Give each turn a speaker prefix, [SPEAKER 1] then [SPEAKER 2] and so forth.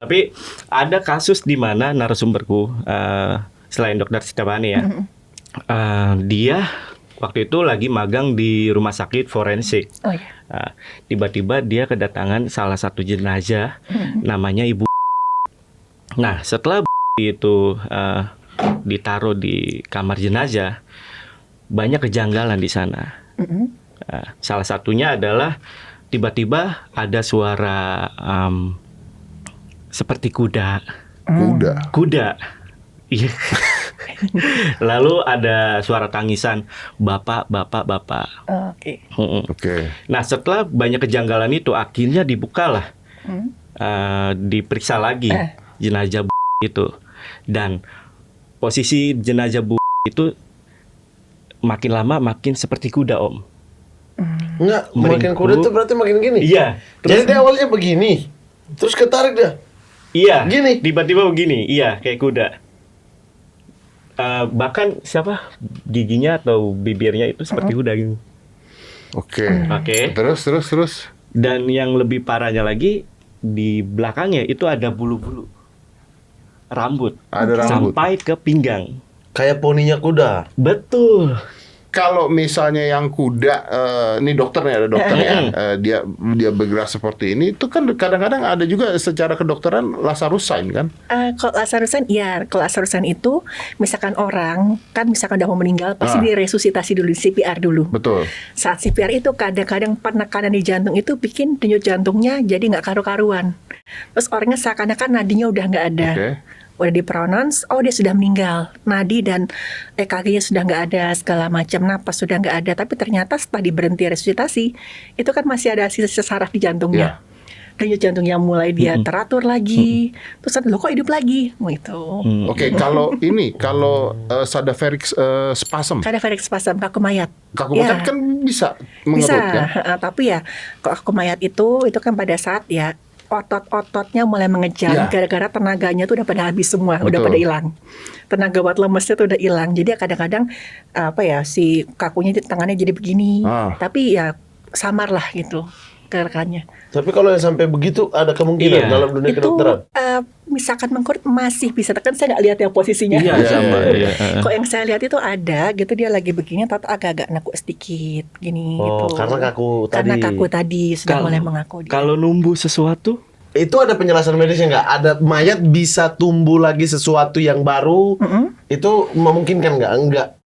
[SPEAKER 1] Tapi ada kasus di mana narasumberku, selain dokter Stefani ya, dia waktu itu lagi magang di rumah sakit forensik.
[SPEAKER 2] Oh ya.
[SPEAKER 1] Tiba-tiba dia kedatangan salah satu jenazah, namanya Ibu. Nah, setelah itu ditaruh di kamar jenazah, banyak kejanggalan di sana. Salah satunya adalah tiba-tiba ada suara seperti kuda. Kuda. Iya. Lalu ada suara tangisan, bapak.
[SPEAKER 2] Oke.
[SPEAKER 3] Oke.
[SPEAKER 1] Nah, setelah banyak kejanggalan itu, akhirnya dibukalah, diperiksa lagi jenazah itu, dan posisi jenazah itu makin lama makin seperti kuda, Om.
[SPEAKER 3] Enggak, makin kuda tuh berarti makin gini.
[SPEAKER 1] Iya.
[SPEAKER 3] Jadi dia awalnya begini, terus ketarik dah.
[SPEAKER 1] Iya.
[SPEAKER 3] Gini.
[SPEAKER 1] Tiba-tiba begini. Iya, kayak kuda. Bahkan giginya atau bibirnya itu seperti kuda gitu.
[SPEAKER 3] Oke.
[SPEAKER 1] Oke.
[SPEAKER 3] Terus.
[SPEAKER 1] Dan yang lebih parahnya lagi, di belakangnya itu ada bulu-bulu rambut.
[SPEAKER 3] Ada rambut.
[SPEAKER 1] Sampai ke pinggang.
[SPEAKER 4] Kayak poninya kuda.
[SPEAKER 1] Betul.
[SPEAKER 3] Kalau misalnya yang kuda, ini dokternya ada dokternya, dia bergerak seperti ini, itu kan kadang-kadang ada juga secara kedokteran Lazarus sign kan?
[SPEAKER 2] Kalau Lazarus sign, ya, kalau Lazarus sign itu, misalkan orang kan misalkan udah mau meninggal, pasti diresusitasi dulu, CPR dulu.
[SPEAKER 3] Betul.
[SPEAKER 2] Saat CPR itu kadang-kadang penekanan di jantung itu bikin denyut jantungnya jadi nggak karu-karuan. Terus orangnya seakan-akan nadinya udah nggak ada.
[SPEAKER 3] Oke.
[SPEAKER 2] Udah dipronounce, oh dia sudah meninggal, nadi dan EKG-nya sudah nggak ada, segala macam, napas sudah nggak ada, tapi ternyata setelah diberhenti resusitasi, itu kan masih ada sisa saraf di jantungnya. Denyut jantungnya mulai dia teratur lagi, terus loh kok hidup lagi, gitu.
[SPEAKER 3] Oke, kalau cadaveric spasm,
[SPEAKER 2] Cadaveric spasm, kaku mayat.
[SPEAKER 3] kaku mayat kan bisa mengerut
[SPEAKER 2] Bisa,
[SPEAKER 3] kan?
[SPEAKER 2] tapi ya kalau kaku mayat itu kan pada saat ya otot-ototnya mulai mengejang gara-gara tenaganya tuh udah pada habis semua, udah
[SPEAKER 3] Betul.
[SPEAKER 2] pada hilang. Tenaga buat lemesnya tuh udah hilang. Jadi kadang-kadang si kakunya tangannya jadi begini. Tapi ya samar lah gitu gerakannya.
[SPEAKER 4] Tapi kalau yang sampai begitu ada kemungkinan dalam dunia
[SPEAKER 2] Itu
[SPEAKER 4] kedokteran.
[SPEAKER 2] misalkan mengkurut masih bisa, kan saya nggak lihat ya posisinya.
[SPEAKER 1] Iya, sama. Iya.
[SPEAKER 2] Kok yang saya lihat itu ada gitu, dia lagi begini atau agak-agak nekuk sedikit gini gitu.
[SPEAKER 4] Karena kaku
[SPEAKER 2] Karena
[SPEAKER 4] tadi.
[SPEAKER 2] kaku tadi sudah mulai mengaku dia.
[SPEAKER 1] Kalau numbuh sesuatu,
[SPEAKER 4] Itu ada penjelasan medisnya nggak? Ada mayat bisa tumbuh lagi sesuatu yang baru? Itu memungkinkan nggak? Enggak.